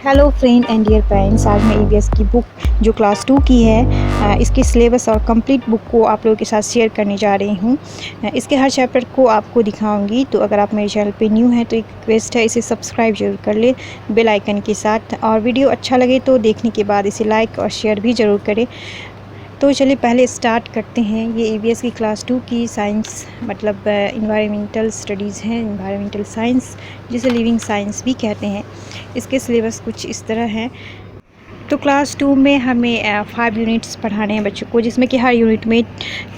Hello friend and dear parents, आज मैं EVS की बुक जो क्लास 2 की है इसके सिलेबस और कंप्लीट बुक को आप लोगों के साथ शेयर करने जा रही हूँ। इसके हर चैप्टर को आपको दिखाऊंगी। तो अगर आप मेरे चैनल पे न्यू हैं तो एक रिक्वेस्ट है, इसे सब्सक्राइब जरूर कर ले बेल आइकन के साथ, और वीडियो अच्छा लगे तो देखने के बाद इसे लाइक और शेयर भी ज़रूर करें। तो चलिए पहले स्टार्ट करते हैं। ये ईवीएस की क्लास 2 की साइंस मतलब इन्वायरमेंटल स्टडीज़ हैं, इन्वायरमेंटल साइंस जिसे लिविंग साइंस भी कहते हैं। इसके सिलेबस कुछ इस तरह है। तो क्लास 2 में हमें 5 यूनिट्स पढ़ाने हैं बच्चों को, जिसमें कि हर यूनिट में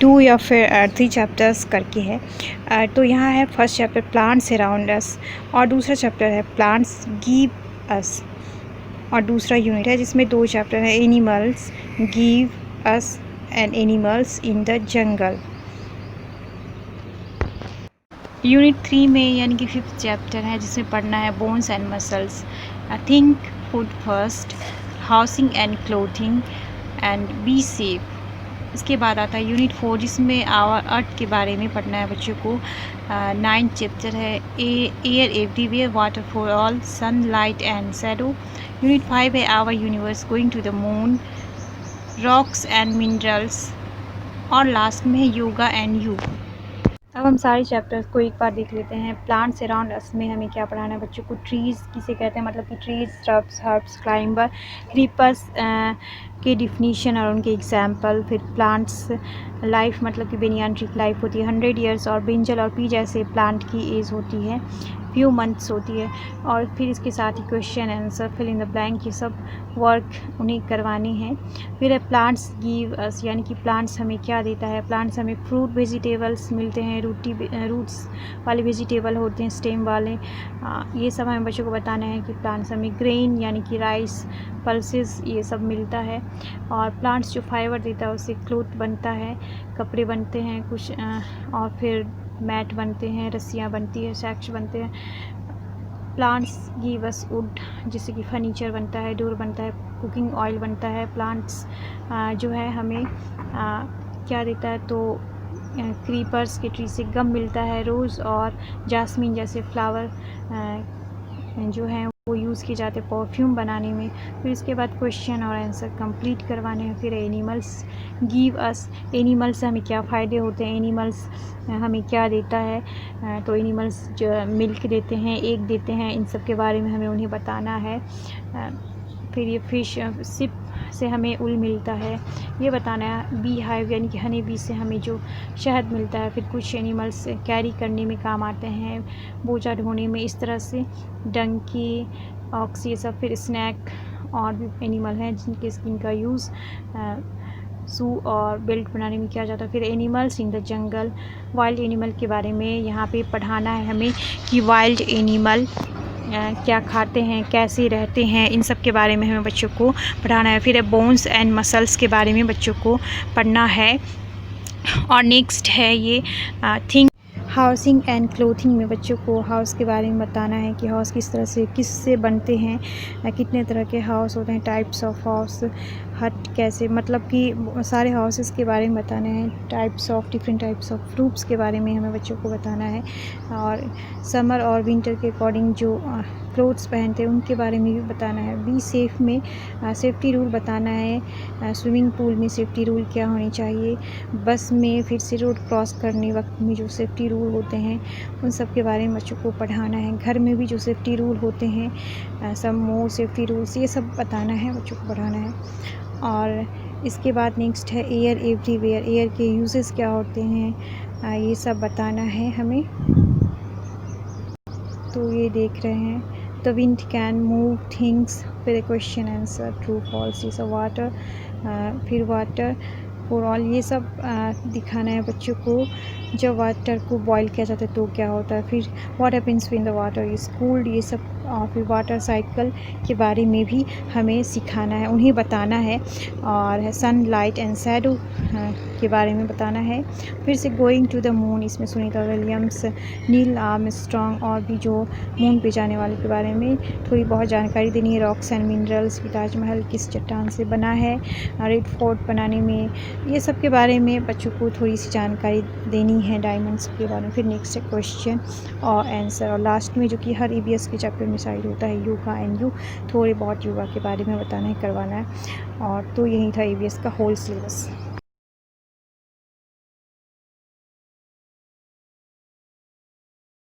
2 या फिर 3 चैप्टर्स करके है। तो यहाँ है first chapter plants around us, और दूसरा चैप्टर है प्लांट्स गिव अस, और दूसरा यूनिट है जिसमें 2 चैप्टर हैं animals give us and animals in the jungle. Unit 3 में यानी कि 5th चैप्टर है जिसमें पढ़ना है bones and muscles, think food first, housing and clothing and be safe. इसके बाद आता है यूनिट 4 जिसमें आवर अर्थ के बारे में पढ़ना है बच्चों को। 9th चैप्टर है air everywhere, water for all, sunlight and shadow. Unit 5 है our universe going to the moon, rocks and minerals, और लास्ट में है योगा एंड यू। अब हम सारे चैप्टर्स को एक बार देख लेते हैं। प्लांट्स अराउंड अस में हमें क्या पढ़ाना है बच्चों को। ट्रीज़ किसे कहते हैं, मतलब कि ट्रीज़, स्hrubs, हर्ब्स, क्लाइंबर, क्रीपर्स के डिफिनीशन और उनके एग्जाम्पल। फिर प्लांट्स लाइफ मतलब कि बेनियान ट्री की लाइफ होती है 100 ईयर्स, और ब्रिंजल और पी जैसे प्लांट की एज होती है फ्यू मंथ्स होती है। और फिर इसके साथ ही question answer, fill in the blank, ये सब वर्क उन्हें करवाने हैं। फिर है प्लांट्स गिव अस, यानी कि प्लांट्स हमें क्या देता है। प्लांट्स हमें फ्रूट वेजिटेबल्स मिलते हैं, रूट्स वाले वेजिटेबल होते हैं, स्टेम वाले। ये सब हमें बच्चों को बताना है कि प्लांट्स हमें ग्रेन यानी कि राइस, पल्सेस, ये सब मिलता है। और प्लांट्स जो फाइबर देता है उससे क्लोथ बनता है, कपड़े बनते हैं कुछ, और फिर मैट बनते हैं, रस्सियाँ बनती है, सैक्स बनते हैं। प्लांट्स गिव अस वुड, जिससे कि फर्नीचर बनता है, डोर बनता है, कुकिंग ऑयल बनता है। प्लांट्स जो है हमें क्या देता है, तो क्रीपर्स के ट्री से गम मिलता है, रोज़ और जास्मिन जैसे फ्लावर जो हैं वो यूज़ किए जाते हैं परफ्यूम बनाने में। फिर इसके बाद क्वेश्चन और आंसर कंप्लीट करवाने हैं। फिर एनिमल्स गिव अस, एनिमल्स से हमें क्या फ़ायदे होते हैं, एनिमल्स हमें क्या देता है। तो एनिमल्स जो मिल्क देते हैं, एग देते हैं, इन सब के बारे में हमें उन्हें बताना है। फिर ये फिश सिप से हमें उल मिलता है, ये बताना है। बी हाइव यानी कि हनी बी से हमें जो शहद मिलता है। फिर कुछ एनिमल्स कैरी करने में काम आते हैं, बोझा ढोने में, इस तरह से डंकी, ऑक्स, ये सब। फिर स्नैक और भी एनिमल हैं जिनके स्किन का यूज़ शू और बेल्ट बनाने में किया जाता है। फिर animals in the jungle, wild animal के बारे में यहाँ पे पढ़ाना है हमें कि वाइल्ड एनिमल क्या खाते हैं, कैसे रहते हैं, इन सब के बारे में हमें बच्चों को पढ़ाना है। फिर बोन्स एंड मसल्स के बारे में बच्चों को पढ़ना है। और नेक्स्ट है ये थिंक हाउसिंग एंड क्लोथिंग में बच्चों को हाउस के बारे में बताना है कि हाउस किस तरह से, किससे बनते हैं, कितने तरह के हाउस होते हैं, टाइप्स ऑफ हाउस, हट कैसे, मतलब कि सारे हाउसेस के बारे में बताना है। Types of, different types of roofs के बारे में हमें बच्चों को बताना है। और समर और विंटर के अकॉर्डिंग जो क्लोथ्स पहनते हैं उनके बारे में भी बताना है। बी सेफ में सेफ्टी रूल बताना है। स्विमिंग पूल में सेफ्टी रूल क्या होनी चाहिए, बस में फिर से रोड क्रॉस करने वक्त में जो सेफ्टी रूल होते हैं उन सब के बारे में बच्चों को पढ़ाना है। घर में भी जो सेफ्टी रूल होते हैं, सब मोर सेफ्टी रूल्स, ये सब बताना है, बच्चों को पढ़ाना है। और इसके बाद नेक्स्ट है एयर एवरीवेयर, एयर के यूजेस क्या होते हैं, ये सब बताना है हमें। तो ये देख रहे हैं the wind can move things, फिर क्वेश्चन आंसर ट्रू फॉल्स, ये सब। वाटर, फिर वाटर फॉर ऑल, ये सब दिखाना है बच्चों को। जब वाटर को बॉईल किया जाता है तो क्या होता है, फिर what happens when the water is cooled, ये सब। फिर वाटर साइकिल के बारे में भी हमें सिखाना है, उन्हें बताना है। और सन लाइट एंड शैडो के बारे में बताना है। फिर से गोइंग टू द मून, इसमें सुनीता विलियम्स, नील आर्मस्ट्रॉन्ग और भी जो मून पे जाने वाले के बारे में थोड़ी बहुत जानकारी देनी है। रॉक्स एंड मिनरल्स, की ताजमहल किस चट्टान से बना है, रेड फोर्ट बनाने में, ये सब के बारे में बच्चों को थोड़ी सी जानकारी देनी है, डायमंड्स के बारे में। फिर नेक्स्ट है क्वेश्चन और आंसर, और लास्ट में जो कि हर ईवीएस के चैप्टर में डिसाइड होता है योगा एंड यू थोड़े बहुत योगा के बारे में बताना है, करवाना है। और तो यही था EVS का होल सिलेबस।